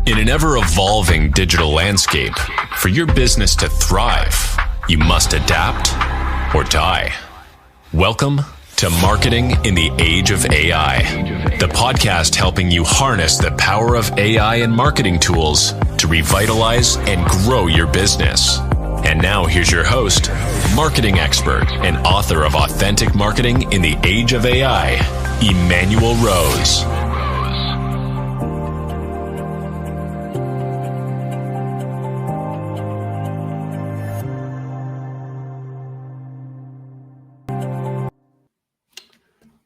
In an ever-evolving digital landscape, for your business to thrive, you must adapt or die. Welcome to Marketing in the Age of AI, the podcast helping you harness the power of AI and marketing tools to revitalize and grow your business. And now here's your host, marketing expert and author of Authentic Marketing in the Age of AI, Emanuel Rose.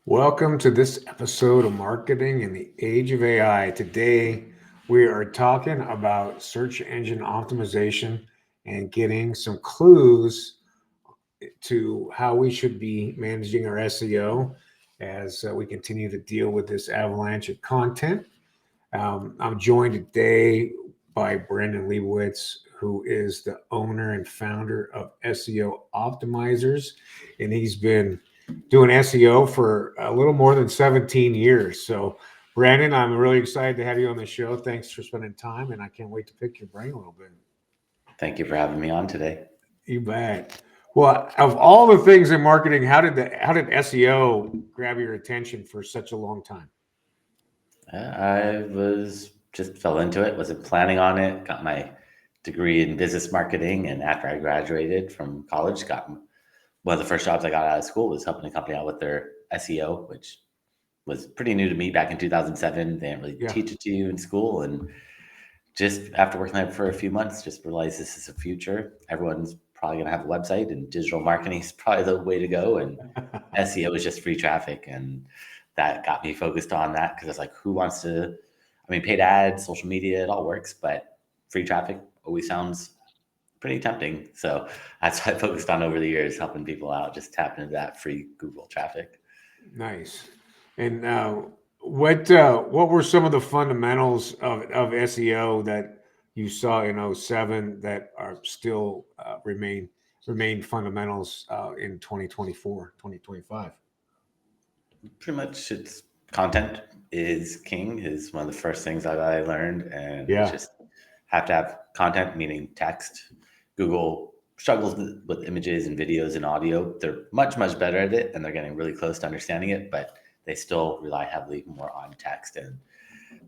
Welcome to this episode of Marketing in the Age of AI. Today, we are talking about search engine optimization and getting some clues to how we should be managing our SEO as we continue to deal with this avalanche of content. I'm joined today by Brendan Leibowitz, who is the owner and founder of SEO Optimizers, and he's been doing SEO for a little more than 17 years. So, Brandon, I'm really excited to have you on the show. Thanks for spending time, and I can't wait to pick your brain a little bit. Thank you for having me on today. You bet. Well, of all the things in marketing, how did SEO grab your attention for such a long time? I just fell into it, wasn't planning on it, got my degree in business marketing, and after I graduated from college, one of the first jobs I got out of school was helping a company out with their SEO, which was pretty new to me back in 2007. They didn't really teach it to you in school. And just after working there for a few months, just realized this is the future. Everyone's probably going to have a website, and digital marketing is probably the way to go. And SEO is just free traffic. And that got me focused on that because I was like, who wants to, paid ads, social media, it all works, but free traffic always sounds pretty tempting. So that's what I focused on over the years, helping people out, just tapping into that free Google traffic. Nice. And what were some of the fundamentals of SEO that you saw in 2007 that are still remain fundamentals in 2024, 2025? Pretty much it's content is king is one of the first things that I learned. And it's just have to have content, meaning text. Google struggles with images and videos and audio. They're much, much better at it, and they're getting really close to understanding it, but they still rely heavily more on text. And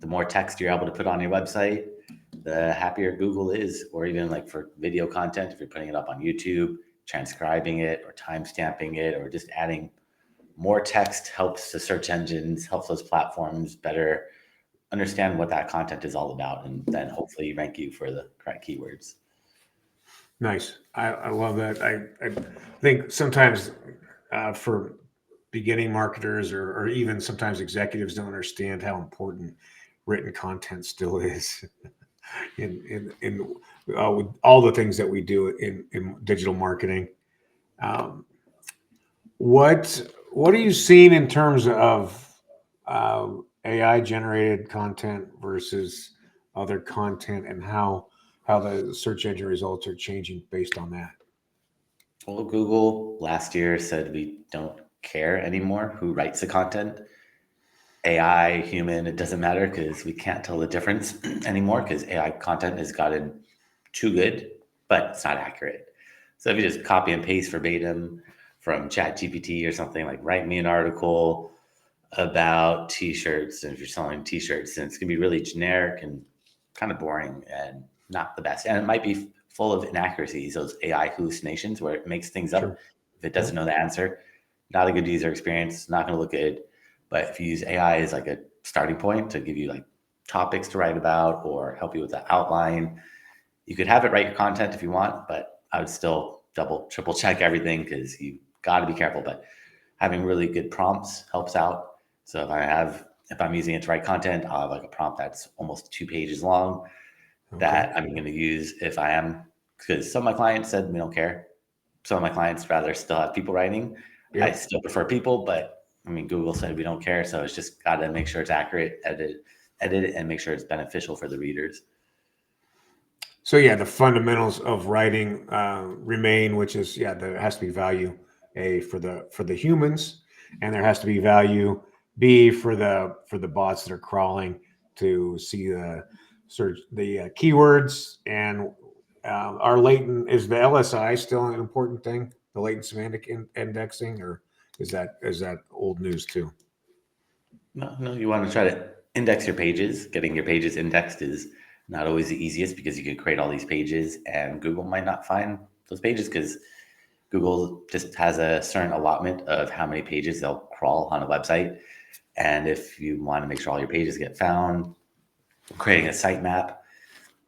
the more text you're able to put on your website, the happier Google is. Or even like for video content, if you're putting it up on YouTube, transcribing it or timestamping it, or just adding more text helps the search engines, helps those platforms better understand what that content is all about, and then hopefully rank you for the correct keywords. Nice. I love that. I think sometimes for beginning marketers or even sometimes executives don't understand how important written content still is in with all the things that we do in digital marketing. What are you seeing in terms of AI generated content versus other content, and how the search engine results are changing based on that? Well, Google last year said we don't care anymore who writes the content. AI, human, it doesn't matter because we can't tell the difference anymore because AI content has gotten too good, but it's not accurate. So if you just copy and paste verbatim from ChatGPT or something, like write me an article about t-shirts, and if you're selling t-shirts, then it's going to be really generic and kind of boring and not the best. And it might be full of inaccuracies, those AI hallucinations where it makes things up. Sure. If it doesn't know the answer, not a good user experience, not going to look good. But if you use AI as like a starting point to give you like topics to write about or help you with the outline, you could have it write your content if you want, but I would still triple check everything because you got to be careful. But having really good prompts helps out. So if I'm using it to write content, I'll have like a prompt that's almost 2 pages long that I'm going to use if I am, because some of my clients said we don't care. Some of my clients rather still have people writing. Yep. I still prefer people, but Google said we don't care. So it's just got to make sure it's accurate, edit it, and make sure it's beneficial for the readers. So the fundamentals of writing remain, which is there has to be value A for the humans, and there has to be value B for the bots that are crawling to see the search the keywords, and our latent, is the LSI still an important thing? The latent semantic indexing, or is that old news too? No, you want to try to index your pages. Getting your pages indexed is not always the easiest because you can create all these pages and Google might not find those pages because Google just has a certain allotment of how many pages they'll crawl on a website. And if you want to make sure all your pages get found, creating a sitemap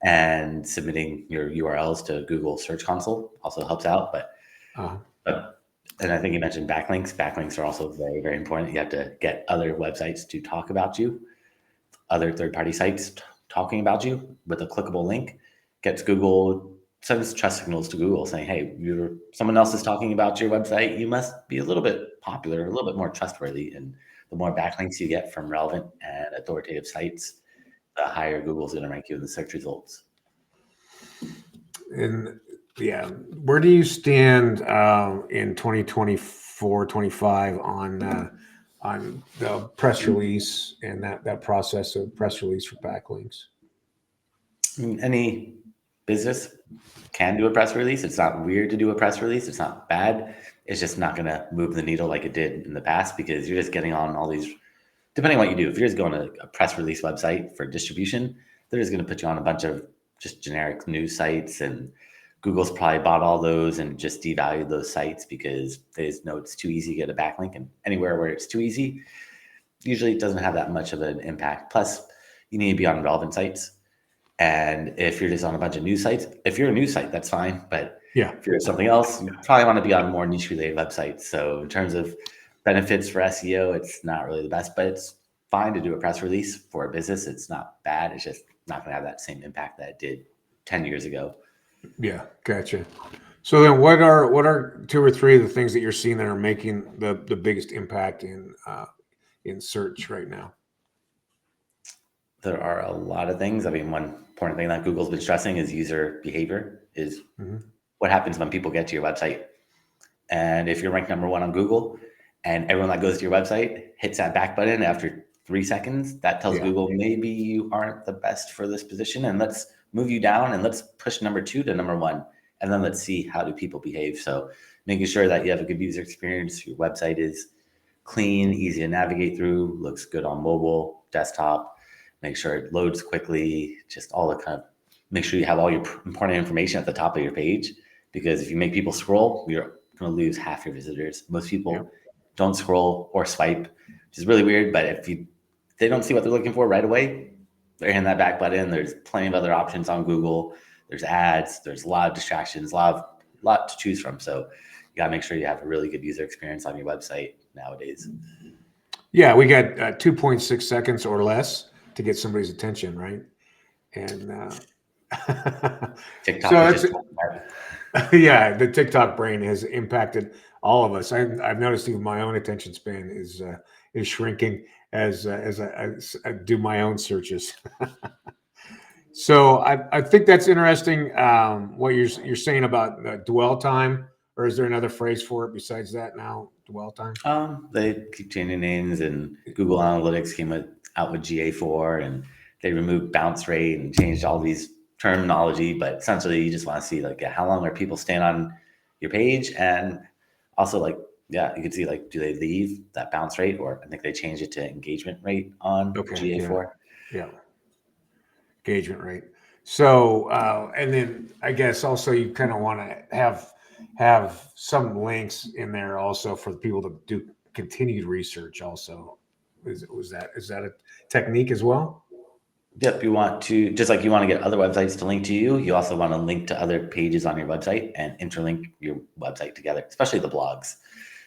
and submitting your URLs to Google Search Console also helps out. But and I think you mentioned backlinks. Backlinks are also very, very important. You have to get other websites to talk about you, other third-party sites talking about you with a clickable link. Gets Google, sends trust signals to Google saying, hey, someone else is talking about your website. You must be a little bit popular, a little bit more trustworthy. And the more backlinks you get from relevant and authoritative sites, the higher Google's going to rank you in the search results. And yeah, where do you stand in 2024, 25 on the press release and that process of press release for backlinks? I mean, any business can do a press release. It's not weird to do a press release. It's not bad. It's just not going to move the needle like it did in the past because you're just getting on all these, depending on what you do. If you're just going to a press release website for distribution, they're just going to put you on a bunch of just generic news sites, and Google's probably bought all those and just devalued those sites because they just know it's too easy to get a backlink, and anywhere where it's too easy, usually it doesn't have that much of an impact. Plus, you need to be on relevant sites. And if you're just on a bunch of news sites, if you're a news site, that's fine. But yeah, if you're something else, you probably want to be on more niche related websites. So in terms of benefits for SEO, it's not really the best, but it's fine to do a press release for a business. It's not bad. It's just not going to have that same impact that it did 10 years ago. Yeah, gotcha. So then what are two or three of the things that you're seeing that are making the biggest impact in search right now? There are a lot of things. I mean, one important thing that Google's been stressing is user behavior, is what happens when people get to your website. And if you're ranked number 1 on Google and everyone that goes to your website hits that back button after 3 seconds, that tells Google, maybe you aren't the best for this position, and let's move you down and let's push number 2 to number 1. And then let's see how do people behave. So making sure that you have a good user experience, your website is clean, easy to navigate through, looks good on mobile, desktop, make sure it loads quickly, just all the kind of, make sure you have all your important information at the top of your page, because if you make people scroll, you're going to lose half your visitors. Most people don't scroll or swipe, which is really weird, but if they don't see what they're looking for right away, they're hitting that back button. There's plenty of other options on Google. There's ads, there's a lot of distractions, a lot to choose from. So you got to make sure you have a really good user experience on your website nowadays. Yeah, we got 2.6 seconds or less to get somebody's attention, right? And TikTok so yeah, the TikTok brain has impacted all of us. I've noticed even my own attention span is shrinking as I do my own searches. So I think that's interesting. What you're saying about dwell time, or is there another phrase for it besides that now? Dwell time. They keep changing names, and Google Analytics came out with GA4, and they removed bounce rate and changed all these terminology. But essentially, you just want to see how long are people staying on your page, and also you can see do they leave, that bounce rate, or I think they changed it to engagement rate on GA4. Yeah. Engagement rate. So, and then I guess also you kind of want to have some links in there also for the people to do continued research. Also, is that a technique as well? Yep. You want to, just like you want to get other websites to link to you, you also want to link to other pages on your website and interlink your website together, especially the blogs,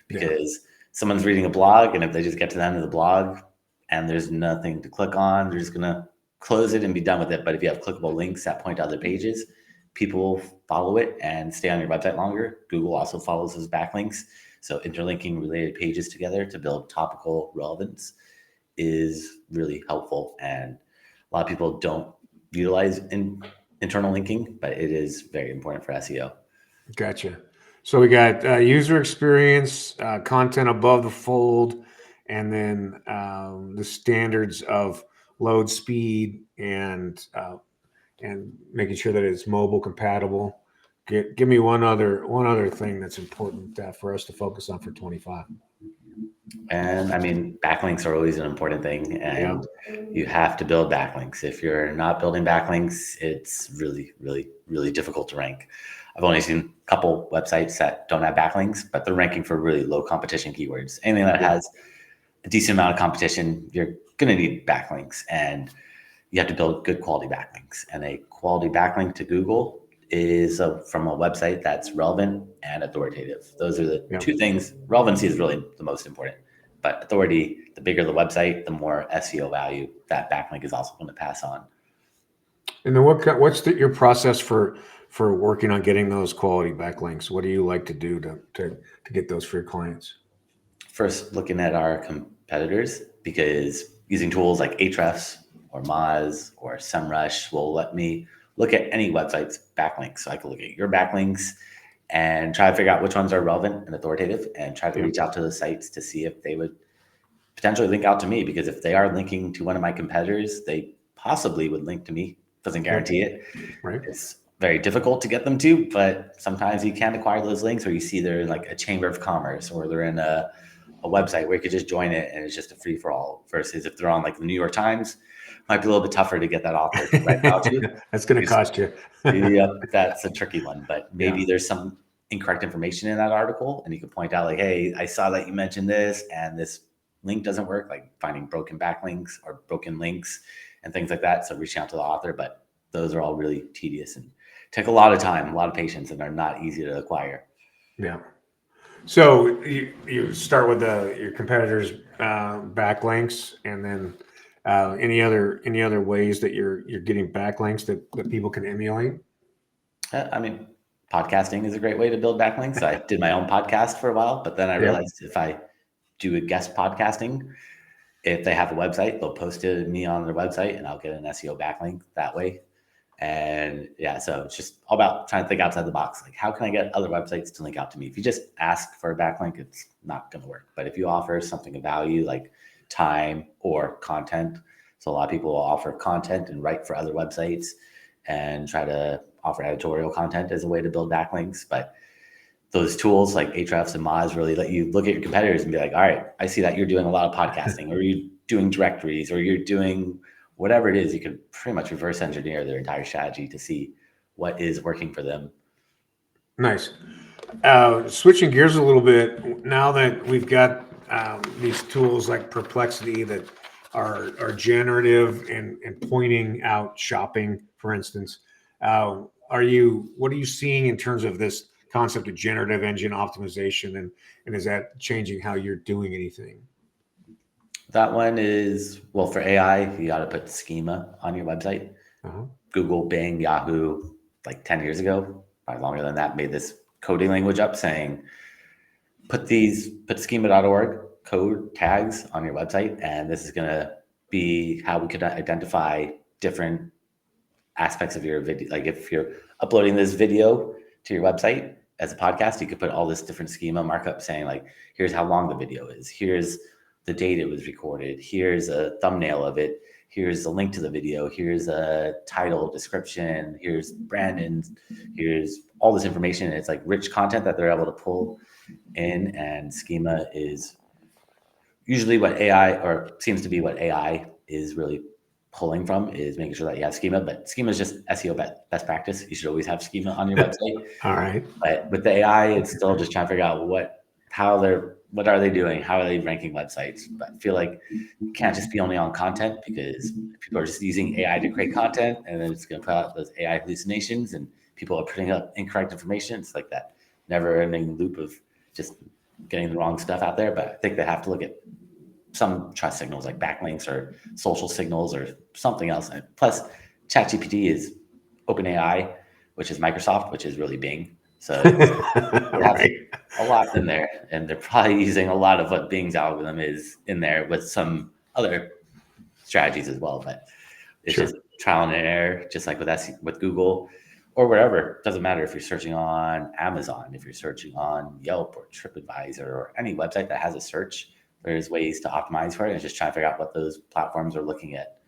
because someone's reading a blog, and if they just get to the end of the blog and there's nothing to click on, they're just gonna close it and be done with it. But if you have clickable links that point to other pages, people follow it and stay on your website longer. Google also follows those backlinks. So interlinking related pages together to build topical relevance is really helpful. And a lot of people don't utilize internal linking, but it is very important for SEO. Gotcha. So we got user experience, content above the fold, and then the standards of load speed and making sure that it's mobile compatible. Give me one other thing that's important for us to focus on for 25. And I mean, backlinks are always an important thing, Yeah. and you have to build backlinks. If you're not building backlinks, it's really, really, really difficult to rank. I've only seen a couple websites that don't have backlinks, but they're ranking for really low competition keywords. Anything that has a decent amount of competition, you're going to need backlinks, and you have to build good quality backlinks. And a quality backlink to Google is from a website that's relevant and authoritative. Those are the two things. Relevancy is really the most important, but authority, the bigger the website, the more SEO value that backlink is also going to pass on. And then what's your process for working on getting those quality backlinks? What do you like to do to get those for your clients? First, looking at our competitors, because using tools like Ahrefs or Moz or SEMrush will let me look at any website's backlinks. So I can look at your backlinks and try to figure out which ones are relevant and authoritative, and try to reach out to those sites to see if they would potentially link out to me. Because if they are linking to one of my competitors, they possibly would link to me. Doesn't guarantee it. Right. It's very difficult to get them to, but sometimes you can acquire those links, or you see they're in like a chamber of commerce, or they're in a website where you could just join it and it's just a free for all. Versus if they're on like the New York Times, might be a little bit tougher to get that author to write out to you. That's going to cost you. Yep, that's a tricky one. But maybe there's some incorrect information in that article, and you can point out like, hey, I saw that you mentioned this, and this link doesn't work, like finding broken backlinks or broken links and things like that. So reaching out to the author, but those are all really tedious and take a lot of time, a lot of patience, and are not easy to acquire. Yeah. So you start with your competitors' backlinks, and then any other ways that you're getting backlinks that people can emulate? I mean, podcasting is a great way to build backlinks. I did my own podcast for a while, but then I realized if I do a guest podcasting, if they have a website, they'll post it to me on their website, and I'll get an SEO backlink that way. And so it's just all about trying to think outside the box. Like, how can I get other websites to link out to me? If you just ask for a backlink, it's not going to work. But if you offer something of value, like time or content, so a lot of people will offer content and write for other websites and try to offer editorial content as a way to build backlinks. But those tools like Ahrefs and Moz really let you look at your competitors and be like, all right, I see that you're doing a lot of podcasting, or you're doing directories, or you're doing whatever it is. You can pretty much reverse engineer their entire strategy to see what is working for them. Nice. Switching gears a little bit, now that we've got these tools like Perplexity that are generative and pointing out shopping, for instance, what are you seeing in terms of this concept of generative engine optimization, and is that changing how you're doing anything? That one is, well, for AI, you got to put schema on your website. Google, Bing, Yahoo, like 10 years ago, probably longer than that, made this coding language up saying, put schema.org code tags on your website. And this is going to be how we could identify different aspects of your video. Like if you're uploading this video to your website as a podcast, you could put all this different schema markup saying like, here's how long the video is. Here's the date it was recorded. Here's a thumbnail of it. Here's a link to the video. Here's a title, description. Here's Brandon. Here's all this information. It's like rich content that they're able to pull in. And schema is usually what AI, or seems to be what AI is really pulling from, is making sure that you have schema. But schema is just SEO best practice. You should always have schema on your website. All right. But with the AI, it's still just trying to figure out what are they doing? How are they ranking websites? But I feel like you can't just be only on content, because people are just using AI to create content, and then it's going to put out those AI hallucinations, and people are putting up incorrect information. It's like that never-ending loop of just getting the wrong stuff out there. But I think they have to look at some trust signals like backlinks or social signals or something else. And plus, ChatGPT is OpenAI, which is Microsoft, which is really Bing. So right. A lot in there, and they're probably using a lot of what Bing's algorithm is in there with some other strategies as well. But it's just trial and error, just like with Google or wherever. It doesn't matter if you're searching on Amazon, if you're searching on Yelp or TripAdvisor or any website that has a search, there's ways to optimize for it. And just trying to figure out what those platforms are looking at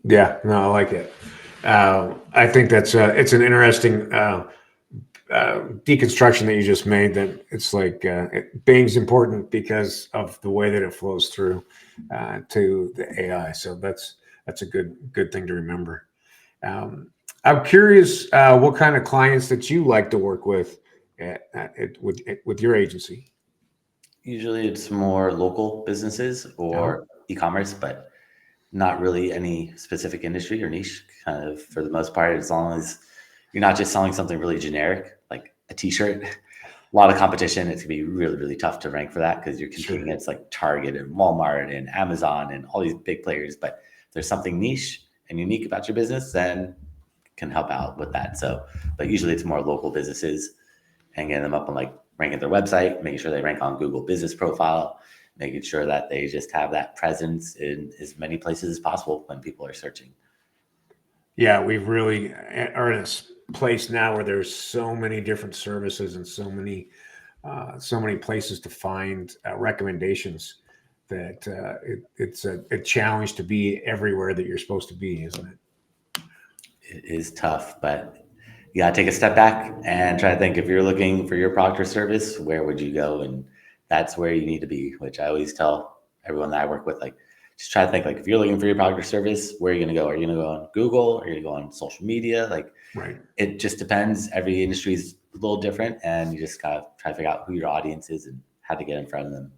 Yeah, no, I like it. I think that's it's an interesting deconstruction that you just made. That it's like Bing's important because of the way that it flows through to the AI. So that's a good thing to remember. Um, I'm curious what kind of clients that you like to work with with your agency. Usually it's more local businesses Uh-huh. or e-commerce, but not really any specific industry or niche, kind of for the most part, as long as you're not just selling something really generic, like a t-shirt. A lot of competition. It's gonna be really, really tough to rank for that because you're competing Sure. against like Target and Walmart and Amazon and all these big players. But if there's something niche and unique about your business, then it can help out with that. So, but usually it's more local businesses and getting them up on like ranking their website, making sure they rank on Google Business Profile, making sure that they just have that presence in as many places as possible when people are searching. Yeah, we've really are in a place now where there's so many different services and so many places to find recommendations that it's a challenge to be everywhere that you're supposed to be, isn't it? It is tough, but you gotta take a step back and try to think if you're looking for your product or service, where would you go? And that's where you need to be, which I always tell everyone that I work with, like, just try to think like if you're looking for your product or service, where are you gonna go? Are you gonna go on Google? Are you gonna go on social media? Like Right. it just depends. Every industry is a little different, and you just gotta try to figure out who your audience is and how to get in front of them.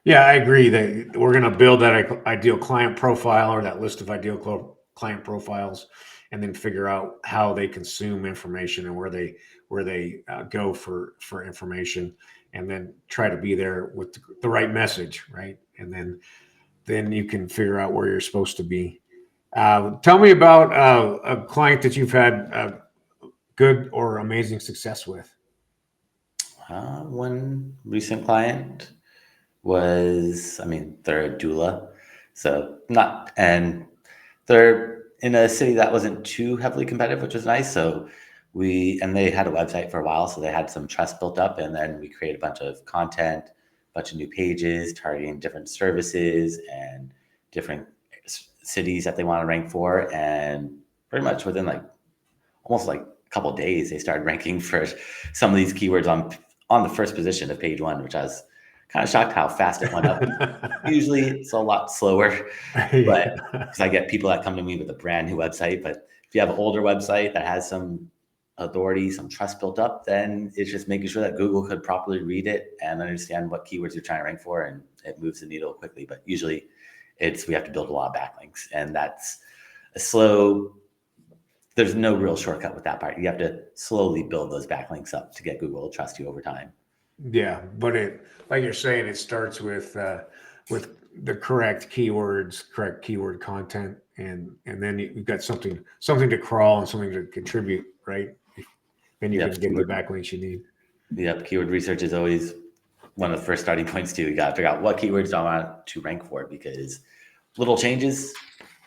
Yeah, I agree that we're going to build that ideal client profile or that list of ideal client profiles, and then figure out how they consume information and where they go for information, and then try to be there with the right message, right? And then you can figure out where you're supposed to be. Tell me about a client that you've had good or amazing success with. One recent client was, I mean, they're a doula, so not, and they're in a city that wasn't too heavily competitive, which was nice. So and they had a website for a while, so they had some trust built up, and then we created a bunch of content, a bunch of new pages targeting different services and different cities that they want to rank for, and pretty much within like almost like a couple of days, they started ranking for some of these keywords on the first position of page one, which I was kind of shocked how fast it went up. Usually it's a lot slower, but Yeah. because I get people that come to me with a brand new website. But if you have an older website that has some authority, some trust built up, then it's just making sure that Google could properly read it and understand what keywords you're trying to rank for, and it moves the needle quickly. But usually we have to build a lot of backlinks, and that's a slow, there's no real shortcut with that part. You have to slowly build those backlinks up to get Google to trust you over time. Yeah, but like you're saying, it starts with the correct keywords, correct keyword content, and then you've got something to crawl and something to contribute, right? Then you Yep. can get the backlinks you need. Yep. Keyword research is always one of the first starting points too. You got to figure out what keywords do I want to rank for, because little changes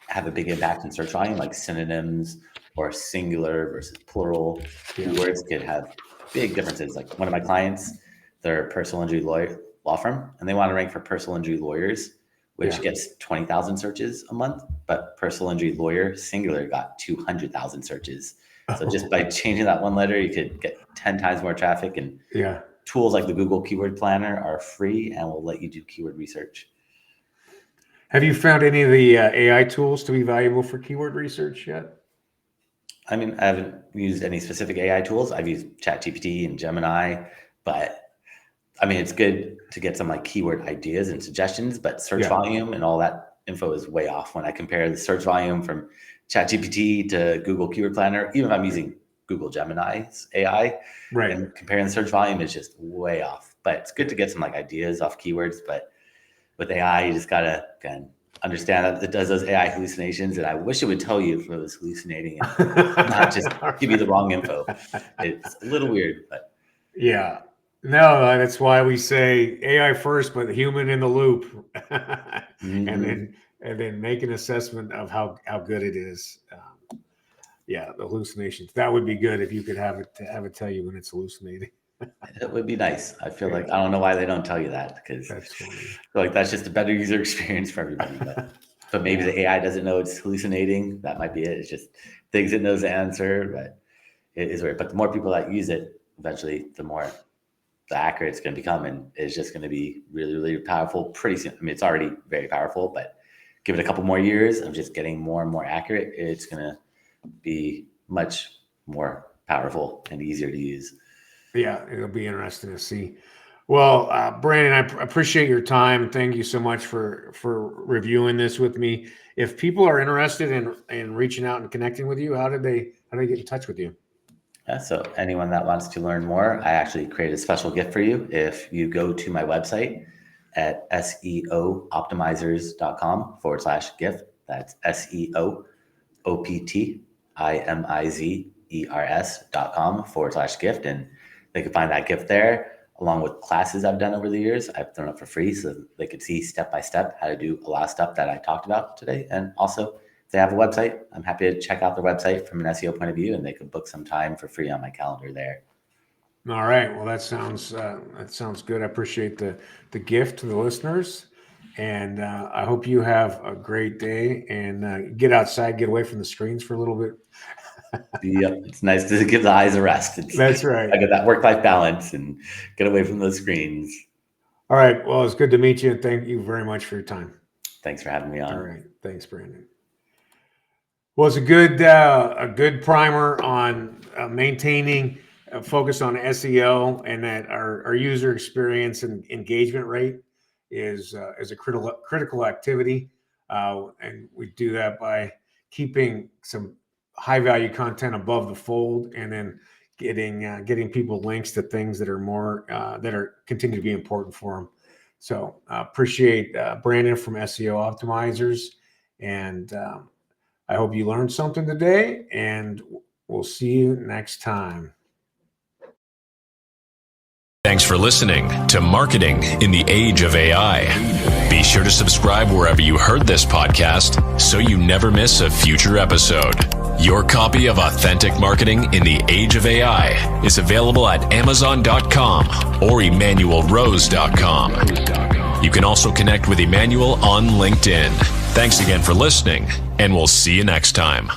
have a big impact in search volume, like synonyms or singular versus plural keywords could have big differences. Like one of my clients, they're a personal injury law firm, and they want to rank for personal injury lawyers, which gets 20,000 searches a month, but personal injury lawyer singular got 200,000 searches. So just by changing that one letter, you could get 10 times more traffic. And Yeah. tools like the Google Keyword Planner are free and will let you do keyword research. Have you found any of the AI tools to be valuable for keyword research yet? I mean, I haven't used any specific AI tools. I've used ChatGPT and Gemini, but I mean, it's good to get some like keyword ideas and suggestions, but search volume and all that info is way off when I compare the search volume from ChatGPT to Google Keyword Planner. Even if I'm using Google Gemini's AI, Right. and comparing the search volume is just way off. But it's good to get some like ideas off keywords. But with AI, you just gotta again understand that it does those AI hallucinations, and I wish it would tell you if it was hallucinating and not just give you the wrong info. It's a little weird, but yeah. No, that's why we say AI first, but human in the loop, and then make an assessment of how good it is. Yeah, the hallucinations. That would be good if you could have it tell you when it's hallucinating. it would be nice. I feel like I don't know why they don't tell you that, because I That's funny. feel like that's just a better user experience for everybody. But But maybe the AI doesn't know it's hallucinating. That might be it. It's just thinks it knows the answer, but it is weird. But the more people that use it, eventually, the more the accurate it's going to become, and it's just going to be really, really powerful pretty soon. I mean, it's already very powerful, but give it a couple more years of just getting more and more accurate, it's going to be much more powerful and easier to use. Yeah, it'll be interesting to see. Well, Brandon, I appreciate your time. Thank you so much for reviewing this with me. If people are interested in reaching out and connecting with you, how do they get in touch with you? Yeah, so anyone that wants to learn more, I actually created a special gift for you. If you go to my website at seooptimizers.com/gift, that's seooptimizers.com/gift, and they can find that gift there, along with classes I've done over the years. I've thrown up for free so they could see step by step how to do a lot of stuff that I talked about today. And also, if they have a website, I'm happy to check out their website from an SEO point of view, and they can book some time for free on my calendar there. All right. Well, that sounds good. I appreciate the gift to the listeners, and I hope you have a great day and get outside, get away from the screens for a little bit. Yep, it's nice to give the eyes a rest. That's right. I get that work-life balance and get away from those screens. All right. Well, it's good to meet you, and thank you very much for your time. Thanks for having me on. All right. Thanks, Brandon. Well, it's a good primer on maintaining a focus on SEO, and that our user experience and engagement rate is a critical activity, and we do that by keeping some high value content above the fold, and then getting people links to things that are more continue to be important for them. So appreciate Brandon from SEO Optimizers, and I hope you learned something today, and we'll see you next time. Thanks for listening to Marketing in the Age of AI. Be sure to subscribe wherever you heard this podcast so you never miss a future episode. Your copy of Authentic Marketing in the Age of AI is available at Amazon.com or EmanuelRose.com. You can also connect with Emanuel on LinkedIn. Thanks again for listening, and we'll see you next time.